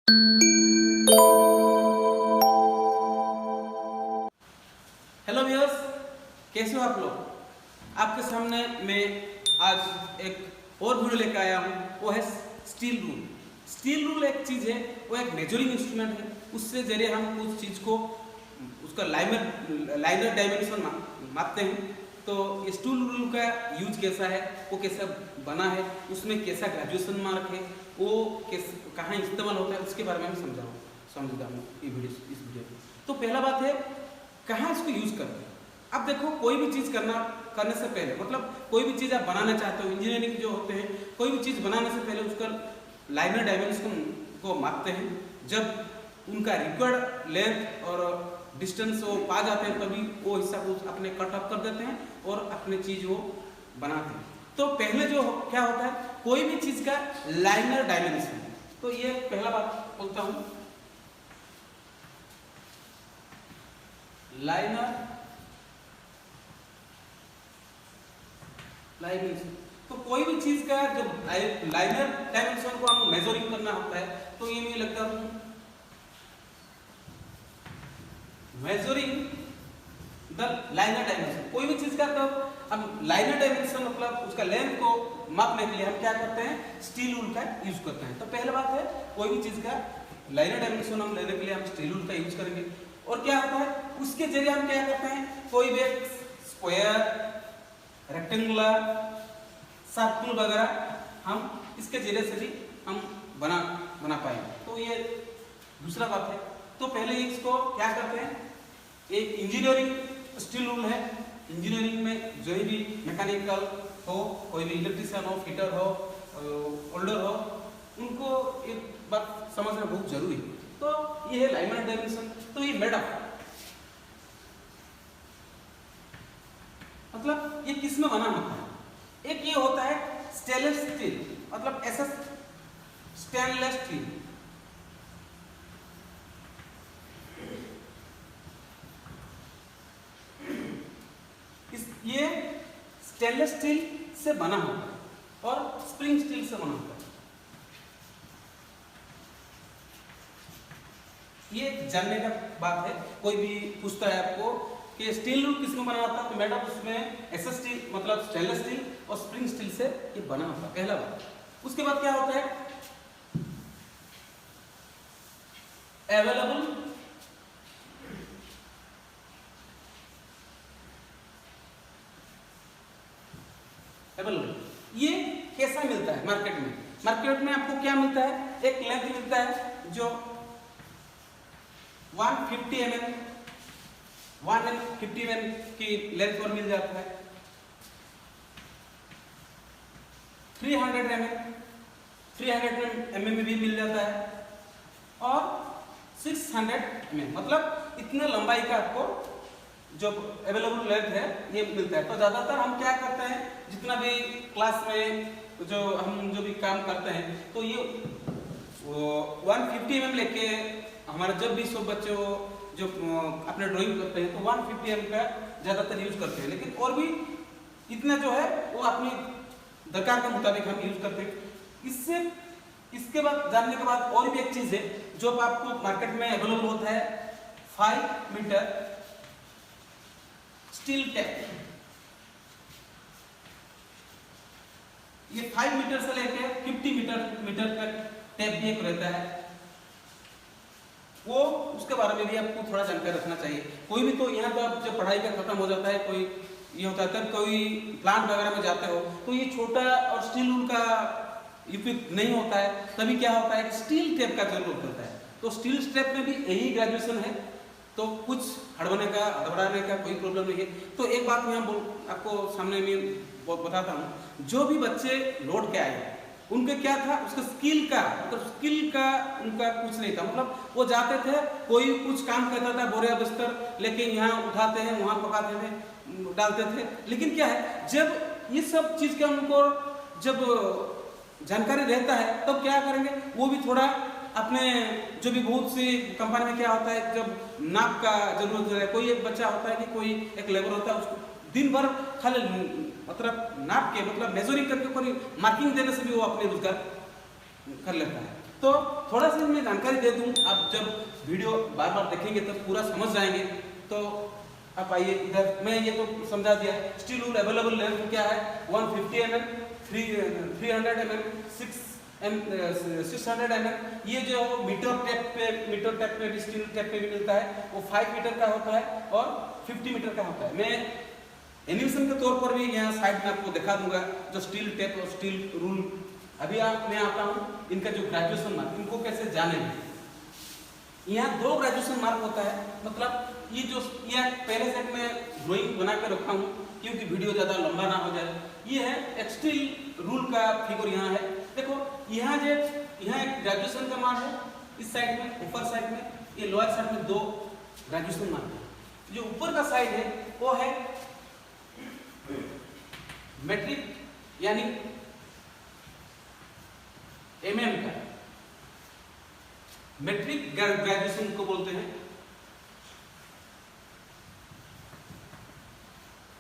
Hello viewers, कैसे हो आप लोग। आपके सामने मैं आज एक और वीडियो लेकर आया हूँ। वो है स्टील रूल। स्टील रूल एक चीज़ है, वो एक मेजरिंग इंस्ट्रूमेंट है। उससे जरिए हम उस चीज़ को उसका लाइनर डायमेंशन मापते हैं। तो ये स्टील रूल का यूज कैसा है, वो कैसा बना है, उसमें कैसा ग्रेजुएशन मार्क है, वो कहाँ इस्तेमाल होता है, उसके बारे में मैं समझता हूँ इस वीडियो में। तो पहला बात है, कहाँ इसको यूज करते हैं। अब देखो, कोई भी चीज़ करने से पहले, मतलब कोई भी चीज़ आप बनाना चाहते हो, इंजीनियरिंग जो होते हैं, कोई भी चीज़ बनाने से पहले उसका लाइनर डायमेंशन को मापते हैं। जब उनका रिक्वायर्ड लेंथ और डिस्टेंस वो पा जाते हैं, तभी वो हिस्सा को अपने कट ऑफ कर देते हैं और अपने चीज़ वो बनाते हैं। तो पहले जो क्या होता है, कोई भी चीज़ का लाइनर डायमेंशन। तो ये पहला बात बोलता हूँ, लाइनर डायमेंशन। तो कोई भी चीज का जब लाइनर डायमेंशन को हमको मेजरिंग करना होता है, तो ये मुझे लगता है मेजरिंग द लाइनर डायमेंशन। कोई भी चीज का तो हम लाइनर डायमेंशन मतलब उसका लेंथ को मापने के लिए हम क्या करते हैं, स्टील रूल का यूज करते हैं। तो पहला बात है, कोई भी चीज का लाइनर डायमेंशन हम लेने के लिए हम स्टील रूल का यूज करेंगे। और क्या होता है, उसके जरिए हम क्या करते हैं, कोई भी स्क्वायर, रेक्टेंगुलर, सर्कल वगैरह हम इसके जरिए से भी हम बना पाएंगे। तो ये दूसरा बात है। तो पहले इसको क्या करते हैं, एक इंजीनियरिंग स्टील रूल है। इंजीनियरिंग में जो भी मैकेनिकल हो, कोई भी इलेक्ट्रिशियन हो, फिटर हो, होल्डर हो, उनको एक बात समझना बहुत जरूरी है। तो ये है लाइनर डायमेंशन। तो ये मेड ऑफ, मतलब ये किस में बना होता है। एक ये होता है स्टेनलेस स्टील, मतलब ऐसा स्टेनलेस स्टील। ये स्टेनलेस स्टील से बना होता है और स्प्रिंग स्टील से बना होता है। ये जानने का बात है। कोई भी पूछता है आपको कि स्टील रूल किसमें बना होता है, तो मैडम उसमें ऐसा स्टील मतलब स्टेनलेस स्टील और स्प्रिंग स्टील से ये बना होता है, पहला बात। उसके बाद क्या होता है, अवेलेबल ये कैसा मिलता है मार्केट में। मार्केट में आपको क्या मिलता है, एक लेंथ मिलता है जो 150 mm की लेंथ पर मिल जाता है। 300 mm भी मिल जाता है और 600 mm, मतलब इतने लंबाई का आपको जो अवेलेबल लेंथ है ये मिलता है। तो ज्यादातर हम क्या करते हैं, जितना भी क्लास में जो भी काम करते हैं, तो ये 150 mm लेके हमारे जब भी सब बच्चे जो अपने ड्राइंग करते हैं, तो 150 mm का ज्यादातर यूज करते हैं। लेकिन और भी इतना जो है वो अपनी दरकार के मुताबिक हम यूज करते हैं। इसके बाद जानने के बाद और भी एक चीज है जो आपको मार्केट में अवेलेबल होता है, 5 मीटर स्टील टेप। ये 5 मीटर से लेकर 50 मीटर तक टेप भी एक रहता है। वो उसके बारे में भी आपको थोड़ा जानकारी रखना चाहिए। कोई भी तो यहाँ पर जब पढ़ाई का खत्म हो जाता है, कोई ये होता है, तब कोई प्लांट वगैरह में जाते हो, तो ये छोटा और स्टील रूल का उपयोग नहीं होता है। तभी क्या होता है, स्टील टेप का जरूरत होता है। तो स्टील टेप में भी यही ग्रेजुएशन है, तो कुछ हड़बड़ाने का कोई प्रॉब्लम नहीं है। तो एक बात मैं आपको सामने में बताता हूँ। जो भी बच्चे लौट के आए, उनके क्या था, उसका स्किल का उनका कुछ नहीं था। मतलब वो जाते थे, कोई कुछ काम करता था, बोरिया बिस्तर लेके यहाँ उठाते हैं, वहाँ पकाते थे, डालते थे। लेकिन क्या है, जब ये सब चीज़ का उनको जब जानकारी रहता है, तब तो क्या करेंगे, वो भी थोड़ा अपने जो भी बहुत सी कंपनी में क्या होता है, जब नाप का जरूरत है, कोई एक बच्चा होता है कि कोई एक लेबर होता है, उसको दिन भर खाली मतलब नाप के मतलब मेजरिंग करके कोई मार्किंग देने से भी वो अपने रोजगार कर लेता है। तो तो थोड़ा सा मैं जानकारी दे दूं, आप जब वीडियो बार बार देखेंगे तो पूरा समझ जाएंगे। तो आप आइए इधर, मैं ये तो समझा दिया। स्टील रूल अवेलेबल लेंथ क्या है, 150 mm, 300 mm, 600 mm। ये जो मीटर टेप पे भी, स्टील टेप पे भी मिलता है, वो 5 मीटर का होता है और 50 मीटर का होता है। मैं एनिमेशन के तौर पर भी यहाँ साइड में आपको दिखा दूंगा जो स्टील टेप और स्टील रूल। अभी मैं आता हूँ इनका जो ग्रेजुएशन मार्क, इनको कैसे जानेंगे। यहाँ 2 ग्रेजुएशन मार्क होता है, मतलब ये जो ये पहले से मैं ड्राइंग बना के रखा हूँ क्योंकि वीडियो ज़्यादा लंबा ना हो जाए। ये है एक स्टील रूल का फिगर यहाँ है। देखो यहाँ एक ग्रेजुएशन का मार्क है, इस साइड में, ऊपर साइड में, ये लोअर साइड में 2 ग्रेजुएशन मार्क है। जो ऊपर का साइड है वो है मेट्रिक यानी एमएम का, मेट्रिक ग्रेजुएशन को बोलते हैं।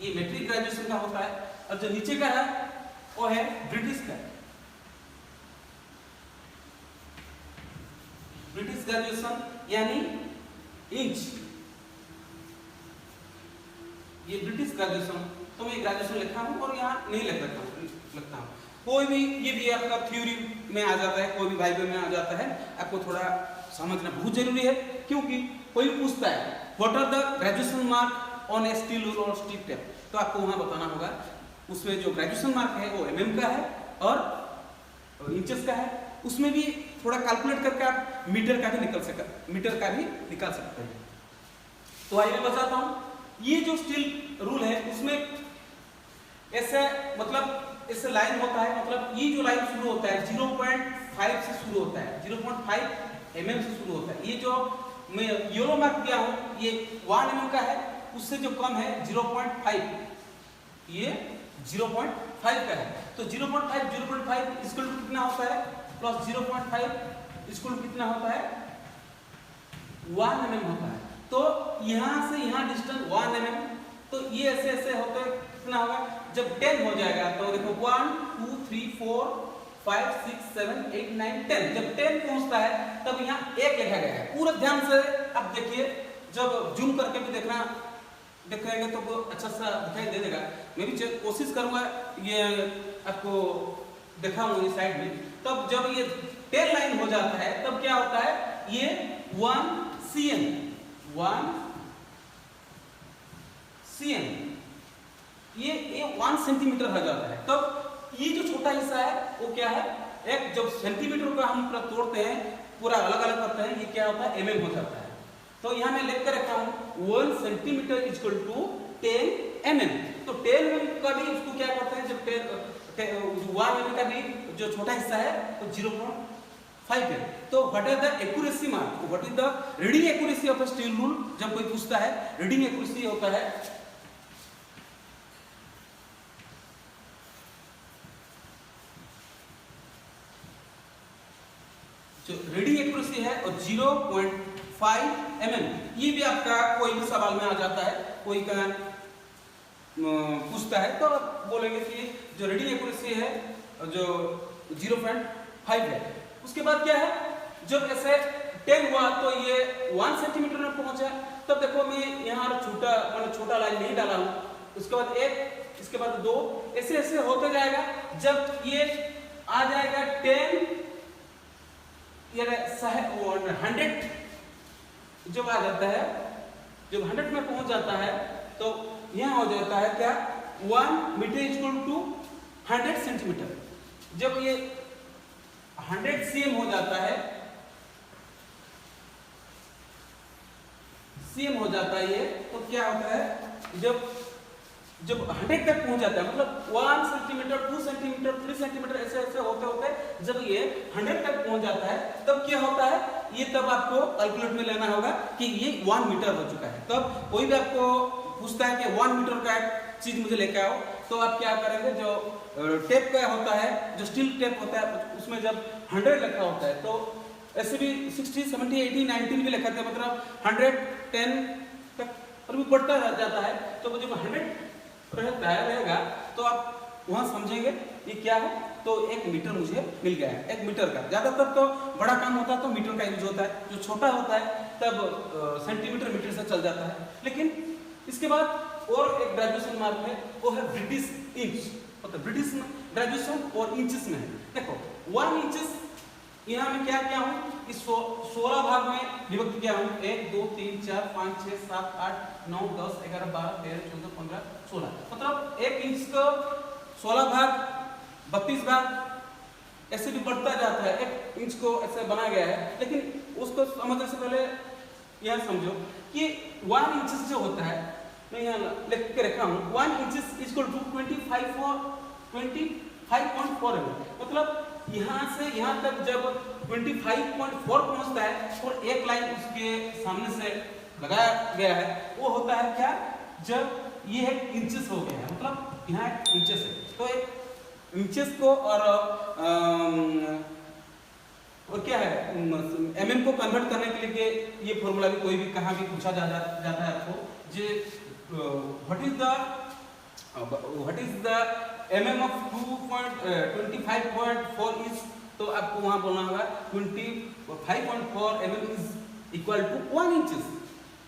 ये मेट्रिक ग्रेजुएशन का होता है। और जो नीचे का है वो है ब्रिटिश का, ब्रिटिश ग्रेजुएशन यानी इंच। ये ब्रिटिश ग्रेजुएशन, तो मैं ग्रेजुएशन लिखा हूं और यहाँ नहीं लगता हूं। कोई भी, ये भी आपका थ्योरी में आ जाता है, कोई भी वाइवा में आ जाता है, आपको थोड़ा समझना बहुत जरूरी है। क्योंकि कोई पूछता है what are the graduation mark on a steel rule और स्टील टेप, तो आपको वहां बताना होगा। उसमें जो ग्रेजुएशन मार्क है वो एमएम का है और इंचेस का है। उसमें भी थोड़ा कैलकुलेट करके आप मीटर का भी निकाल सकते हैं। तो आइए मैं बताता हूँ। ये जो स्टील रूल है उसमें ऐसे, मतलब इससे लाइन होता है, मतलब ये जो लाइन शुरू होता है 0.5 से शुरू होता है, 0.5 mm से शुरू होता है। ये जो मैं येलो मार्क दिया हूँ ये 1 mm का है, उससे जो कम है 0.5, ये 0.5 का है। तो 0.5 इक्वल टू कितना होता है, प्लस 0.5 इक्वल टू कितना होता है, 1 mm होता है। तो यहाँ से यहाँ डिस्टेंस 1 mm, तो ये ऐसे होते कितना होगा, जब 10 हो जाएगा तो देखो 1 2 3 4 5 6 7 8 9 10, जब 10 पहुंचता है तब यहाँ 1 लिखा गया है। पूरा ध्यान से आप देखिए, जब जूम करके भी देखेंगे तो वो अच्छा सा दिखाई दे देगा। मैं भी कोशिश करूंगा ये आपको दिखाऊं ये साइड में। तब जब ये 10 लाइन हो जाता है तब क्या होता है, ये 1 cm ये 1 सेंटीमीटर हो जाता है। तब ये जो छोटा हिस्सा है वो क्या है, एक जब सेंटीमीटर का हम पूरा तोड़ते हैं, पूरा अलग अलग करते हैं, ये क्या होता है, mm हो जाता है। तो यहाँ मैं लिख कर रखा हूँ 1 सेंटीमीटर इक्वल टू 10 mm। तो 10 mm का भी उसको क्या करते हैं, जब 1 mm का भी जो छोटा हिस्सा है तो 0.5 है। तो what is the accuracy mark, what is the reading accuracy of a steel rule, जब कोई पूछता है रीडिंग एक्यूरेसी होता है जो रीडिंग एक्यूरेसी है और 0.5 mm। ये भी आपका कोई भी सवाल में आ जाता है, कोई का पूछता है तो आप बोलेंगे कि जो रीडिंग एक्यूरेसी है जो 0.5 है। उसके बाद क्या है, जब ऐसे 10 हुआ तो ये 1 सेंटीमीटर में पहुंचा, तब देखो मैं यहाँ छोटा लाइन नहीं डाला हूँ। उसके बाद 1, इसके बाद 2, ऐसे होते जाएगा। जब ये आ जाएगा 10 100 जब आ जाता है, जब 100 में पहुंच जाता है तो यहाँ हो जाता है क्या, 1 मीटर इक्वल टू 100 सेंटीमीटर। जब ये 100 cm हो जाता है, cm हो जाता है ये, तो क्या होता है, जब 100 तक पहुंच जाता है, मतलब 1 सेंटीमीटर 2 सेंटीमीटर 3 सेंटीमीटर ऐसे होते जब ये 100 तक पहुंच जाता है तब क्या होता है, ये तब आपको कैलकुलेट में लेना होगा कि ये 1 मीटर हो चुका है। तब कोई भी आपको पूछता है कि 1 मीटर का चीज मुझे लेके आओ, तो आप क्या करेंगे, जो टेप का होता है, जो स्टील टेप होता है, उसमें जब 100 लिखा होता है तो ऐसे भी 60 70 80 90 भी लिखा था, मतलब 110 तक और भी बढ़ता जाता है। तो जब 100 रहेगा तो आप वहां समझेंगे ये क्या है, तो 1 मीटर मुझे मिल गया है, 1 मीटर का। ज़्यादातर तो बड़ा काम होता है तो मीटर का यूज होता है, जो छोटा होता है तब सेंटीमीटर मीटर से चल जाता है। लेकिन इसके बाद और एक ग्रेजुएशन मार्क है, वो है ब्रिटिश इंच, मतलब ब्रिटिश में ग्रेजुएशन और इंचेस में है। देखो 1 इंचेस यहाँ मैं क्या किया हूँ, इस 16 भाग में विभक्त किया हूँ, 1 2 3 4 5 6 7 8 9 10 11 12 13 14 15 16, मतलब 1 इंच को 16 भाग 32 भाग ऐसे भी बढ़ता जाता है। 1 इंच को ऐसे बना गया है, लेकिन उसको समझने से पहले यह समझो कि 1 इंच जो होता है, मैं यहाँ लिख के रखा हूँ, 1 इंच इक्वल टू 25.4 mm, मतलब यहाँ से यहाँ तक जब 25.4 पहुँचता है और एक लाइन उसके सामने से लगाया गया है, वो होता है क्या, जब ये है इंचेस हो गया है, मतलब यहाँ एक इंचेस है। तो एक इंचेस को और क्या है mm को कन्वर्ट करने के लिए ये फॉर्मूला भी कोई भी कहाँ भी पूछा जाता है आपको, जो what is the mm of 25.4 is, तो आपको वहां बोलना होगा 25.4 mm is equal to 1 inches.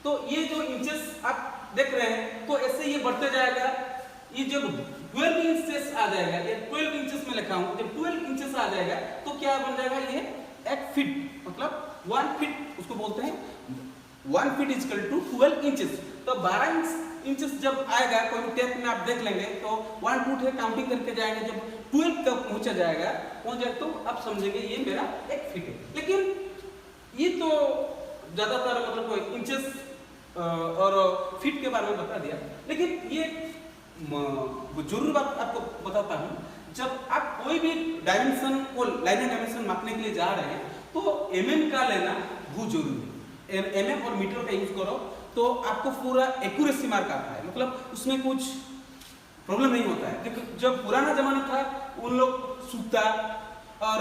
तो ये जो इंचेस आप देख रहे हैं, तो ऐसे ये बढ़ते जाएगा। ये जब 12 इंचेस आ जाएगा, ये 12 इंचेस में लिखा हूं, जब 12 इंचेस आ जाएगा तो क्या बन जाएगा, ये 1 फीट, मतलब 1 फीट उसको बोलते हैं। 1 feet is equal to 12 inches. तो 12 इंचेस जब आएगा, कोई टेप में आप देख लेंगे तो 1 2 3 काउंटिंग करके जाएंगे, जब 12 तक पहुंच जाएगा तो आप समझेंगे ये मेरा 1 फीट है। लेकिन ये तो ज्यादातर मतलब इंचेस और फीट के बारे में बता दिया, लेकिन ये जरूरी बात आपको बताता हूँ, जब आप कोई भी डायमेंशन को लाइनर डायमेंशन मापने के लिए जा रहे हैं तो mm का लेना बहुत जरूरी है। mm और मीटर का यूज करो तो आपको पूरा एक्यूरेसी मार्क आता है, मतलब उसमें कुछ प्रॉब्लम नहीं होता है। क्योंकि जब पुराना जमाना था उन लोग सूता और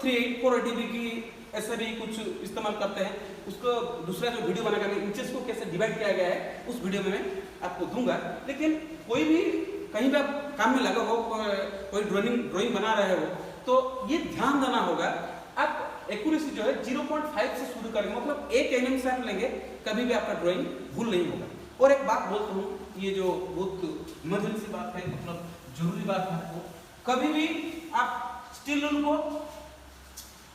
384 dB की ऐसे भी कुछ इस्तेमाल करते हैं। उसको दूसरा जो वीडियो बनाकर मैं इंचेस को कैसे डिवाइड किया गया है उस वीडियो में मैं आपको दूंगा। लेकिन कोई भी कहीं भी आप काम में लगे हो, कोई ड्राइंग बना रहे हो, तो ये ध्यान देना होगा, आप एक्यूरेसी जो है 0.5 से शुरू करेंगे, मतलब 1 mm से आप लेंगे, कभी भी आपका ड्राइंग भूल नहीं होगा। और एक बात बोलता हूँ, ये जो बहुत मजेदार सी बात है, मतलब जरूरी बात है, आपको कभी भी आप स्टील रूल को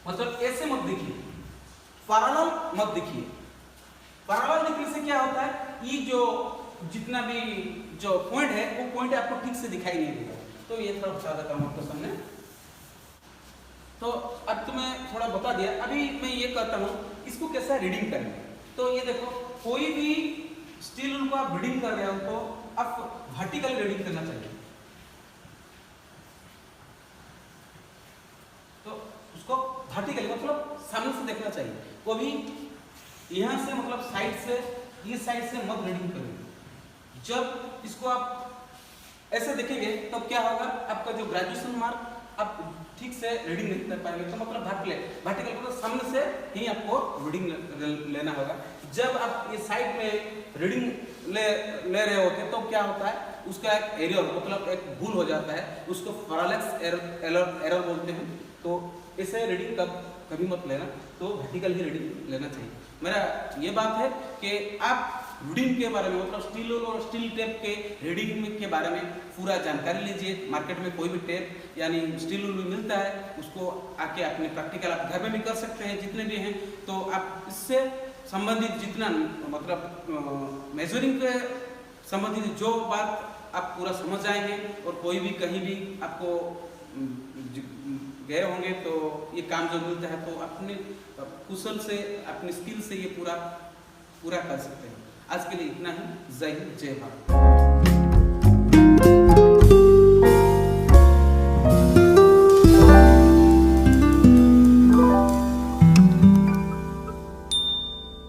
मतलब ऐसे मत देखिए, पैरेलल मत देखिए। पैरेलल देखने से क्या होता है, ये जो जितना भी जो पॉइंट है वो पॉइंट आपको ठीक से दिखाई नहीं देगा। तो ये थोड़ा बता देता हूँ आपके सामने। तो अब तो मैं थोड़ा बता दिया, अभी मैं ये कहता हूँ इसको कैसा रीडिंग करेंगे। तो ये देखो, कोई भी स्टील रूल को आप रीडिंग कर रहे हो तो आप वर्टिकल रीडिंग करना चाहिए। तो उसको वर्टिकल मतलब सामने से देखना चाहिए, वो भी यहाँ से मतलब साइड से, इस साइड से मत रीडिंग करेंगे। जब इसको आप ऐसे देखेंगे तब तो क्या होगा, आपका जो ग्रेजुएशन मार्क आप ठीक से रीडिंग नहीं कर पाएंगे। तो मतलब वर्टिकल मतलब सामने से ही आपको रीडिंग लेना होगा। जब आप ये साइड में रीडिंग ले रहे होते तो क्या होता है, उसका एक एरर मतलब एक भूल हो जाता है, उसको पैरेलक्स एरर बोलते हैं। तो ऐसे रीडिंग कभी मत लेना, तो वर्टिकल ही रीडिंग लेना चाहिए। मेरा ये बात है कि आप रीडिंग के बारे में मतलब स्टील और स्टील टेप के रीडिंग के बारे में पूरा जानकारी लीजिए। मार्केट में कोई भी टेप यानी स्टील रूल मिलता है, उसको आके अपने प्रैक्टिकल आप घर में भी कर सकते हैं, जितने भी हैं। तो आप इससे संबंधित जितना मतलब मेजरिंग के संबंधित जो बात आप पूरा समझ जाएंगे, और कोई भी कहीं भी आपको गए होंगे तो ये काम जो मिलता है तो अपने कुशल से अपने स्किल से ये पूरा कर सकते हैं। आज के लिए इतना ही। जय हिंद, जय भारत।